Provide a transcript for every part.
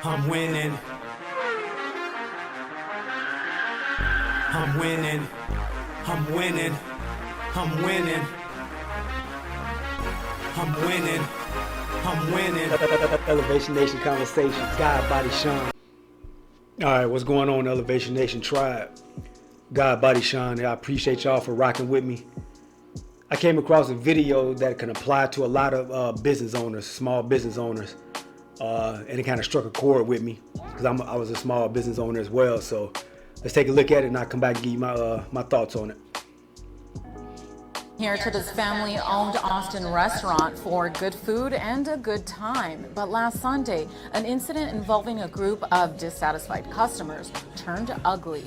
I'm winning. I'm winning. I'm winning. I'm winning. I'm winning. I'm winning. Elevation Nation Conversations. God Body Sean. Alright, what's going on, Elevation Nation Tribe? God Body Sean. I appreciate y'all for rocking with me. I came across a video that can apply to a lot of business owners, small business owners. And it kind of struck a chord with me because I was a small business owner as well. So let's take a look at it and I'll come back and give you my thoughts on it. Here to this family-owned Austin restaurant for good food and a good time. But last Sunday, an incident involving a group of dissatisfied customers turned ugly.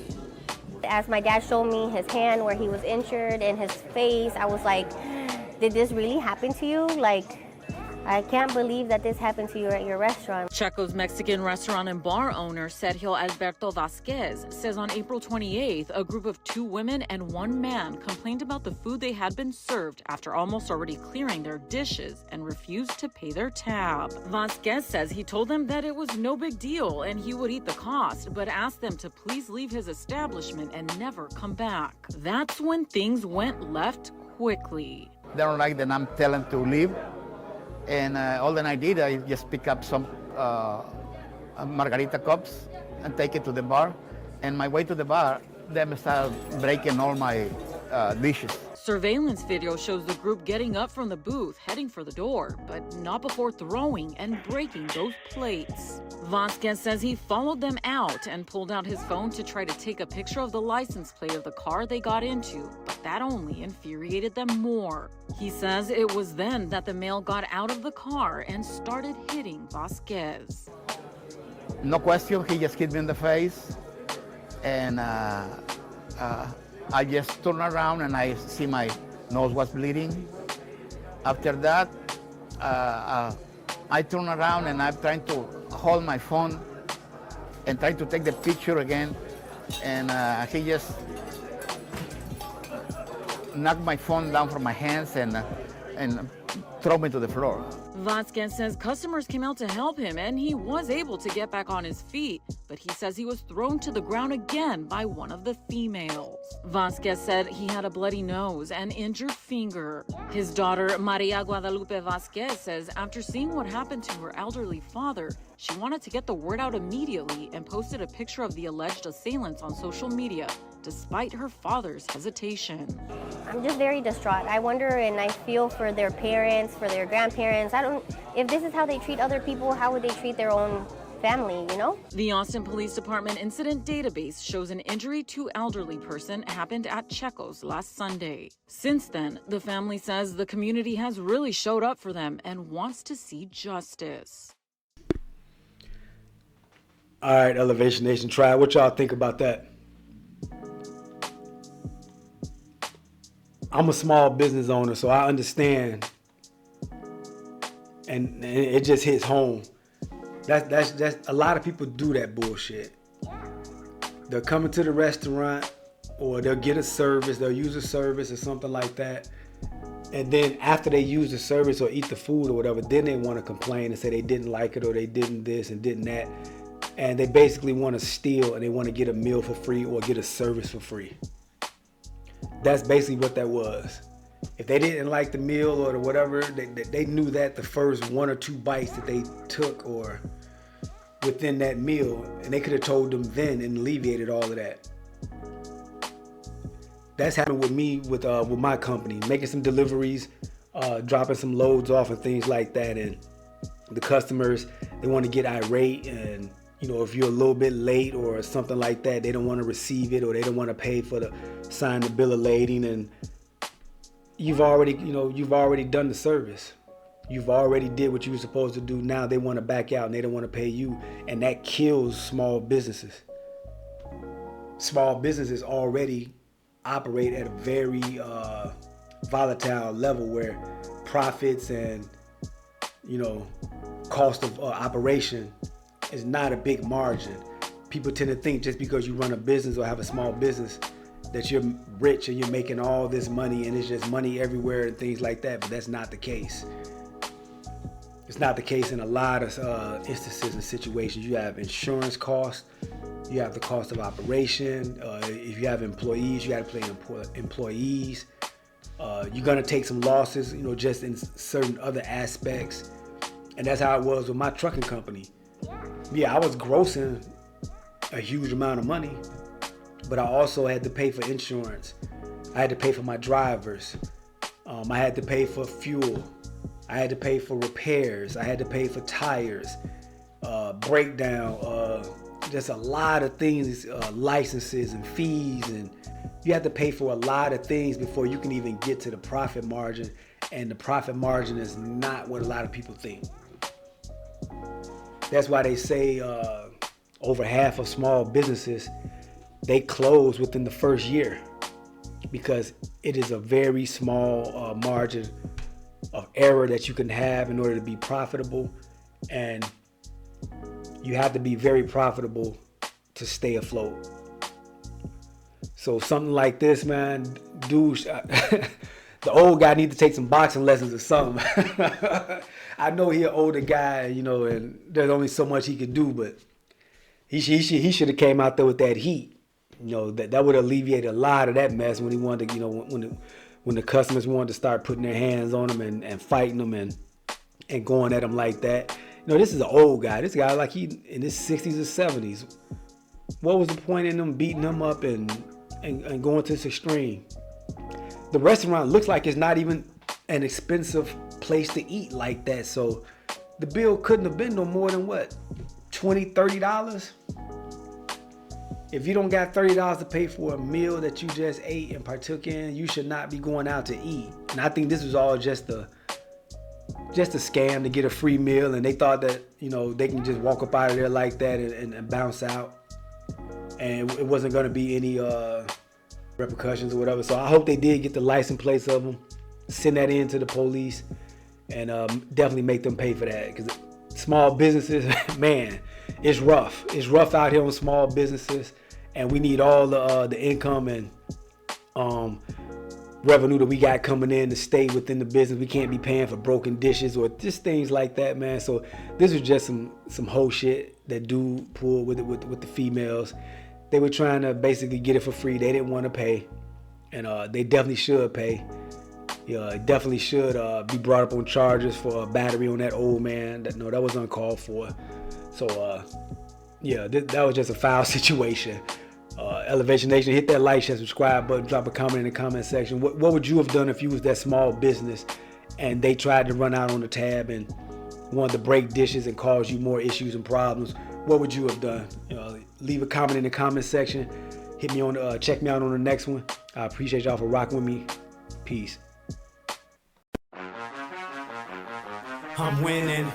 As my dad showed me his hand where he was injured and his face, I was like, did this really happen to you? Like, I can't believe that this happened to you at your restaurant. Checo's Mexican restaurant and bar owner Sergio Alberto Vasquez says on April 28th, a group of 2 women and 1 man complained about the food they had been served after almost already clearing their dishes and refused to pay their tab. Vasquez says he told them that it was no big deal and he would eat the cost, but asked them to please leave his establishment and never come back. That's when things went left quickly. They don't like that I'm telling to leave. And all that I did, I just pick up some margarita cups and take it to the bar. And my way to the bar, them start breaking all my dishes. Surveillance video shows the group getting up from the booth, heading for the door, but not before throwing and breaking those plates. Vasquez says he followed them out and pulled out his phone to try to take a picture of the license plate of the car they got into, but that only infuriated them more. He says it was then that the male got out of the car and started hitting Vasquez. No question, he just hit me in the face. And I just turned around and I see my nose was bleeding. After that, I turn around and I'm trying to hold my phone and try to take the picture again. And he just knocked my phone down from my hands and throw me to the floor. Vasquez says customers came out to help him and he was able to get back on his feet, but he says he was thrown to the ground again by one of the females. Vasquez said he had a bloody nose and injured finger. His daughter, Maria Guadalupe Vasquez, says after seeing what happened to her elderly father, she wanted to get the word out immediately and posted a picture of the alleged assailants on social media, despite her father's hesitation. I'm just very distraught. I wonder and I feel for their parents, for their grandparents. If this is how they treat other people, how would they treat their own family, you know? The Austin Police Department incident database shows an injury to elderly person happened at Checo's last Sunday. Since then, the family says the community has really showed up for them and wants to see justice. All right, Elevation Nation Tribe, what y'all think about that? I'm a small business owner, so I understand, and it just hits home. That's a lot of people do that bullshit. They'll come into the restaurant, or they'll get a service, they'll use a service or something like that, and then after they use the service or eat the food or whatever, then they want to complain and say they didn't like it or they didn't this and didn't that, and they basically want to steal and they want to get a meal for free or get a service for free. That's basically what that was. If they didn't like the meal or the whatever, they knew that the first 1 or 2 bites that they took or within that meal, and they could have told them then and alleviated all of that. That's happened with me with my company, making some deliveries, dropping some loads off and things like that, and the customers, they want to get irate, and you know, if you're a little bit late or something like that, they don't want to receive it or they don't want to pay for the sign the bill of lading, and you've already done the service. You've already did what you were supposed to do. Now they want to back out and they don't want to pay you, and that kills small businesses. Small businesses already operate at a very volatile level where profits and cost of operation is not a big margin. People tend to think just because you run a business or have a small business that you're rich and you're making all this money and it's just money everywhere and things like that, but that's not the case. It's not the case in a lot of instances and situations. You have insurance costs, you have the cost of operation. If you have employees, you got to pay employees. You're gonna take some losses, you know, just in certain other aspects. And that's how it was with my trucking company. Yeah, I was grossing a huge amount of money, but I also had to pay for insurance. I had to pay for my drivers. I had to pay for fuel. I had to pay for repairs. I had to pay for tires, breakdown, just a lot of things, licenses and fees, and you have to pay for a lot of things before you can even get to the profit margin. And the profit margin is not what a lot of people think. That's why they say over half of small businesses, they close within the first year, because it is a very small margin of error that you can have in order to be profitable. And you have to be very profitable to stay afloat. So something like this, man, dude, the old guy need to take some boxing lessons or something. I know he an older guy, you know, and there's only so much he could do, but he should have came out there with that heat. You know, that would alleviate a lot of that mess when he wanted to, you know, when the customers wanted to start putting their hands on him and fighting them and going at him like that. You know, this is an old guy. This guy, like, he in his 60s or 70s. What was the point in them beating him up and going to this extreme? The restaurant looks like it's not even an expensive place to eat like that. So the bill couldn't have been no more than what, $20, $30? If you don't got $30 to pay for a meal that you just ate and partook in, you should not be going out to eat. And I think this was all just a scam to get a free meal, and they thought that, you know, they can just walk up out of there like that and bounce out, and it wasn't going to be any repercussions or whatever. So I hope they did get the license plates of them, send that in to the police, and definitely make them pay for that, because small businesses, man, it's rough. It's rough out here on small businesses, and we need all the income and revenue that we got coming in to stay within the business. We can't be paying for broken dishes or just things like that, man. So this was just some whole shit that dude pulled with the females. They were trying to basically get it for free. They didn't want to pay, and they definitely should pay. Yeah, definitely should be brought up on charges for a battery on that old man. That was uncalled for. So yeah, that was just a foul situation. Elevation Nation, hit that like, share, subscribe button, drop a comment in the comment section. What would you have done if you was that small business and they tried to run out on the tab and wanted to break dishes and cause you more issues and problems? What would you have done? Leave a comment in the comment section. Hit me on, check me out on the next one. I appreciate y'all for rocking with me. Peace. I'm winning.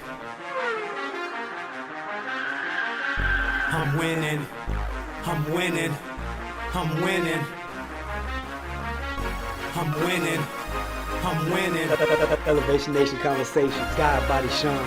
I'm winning. I'm winning. I'm winning. I'm winning. I'm winning. Elevation Nation Conversations. God, Body, Sean.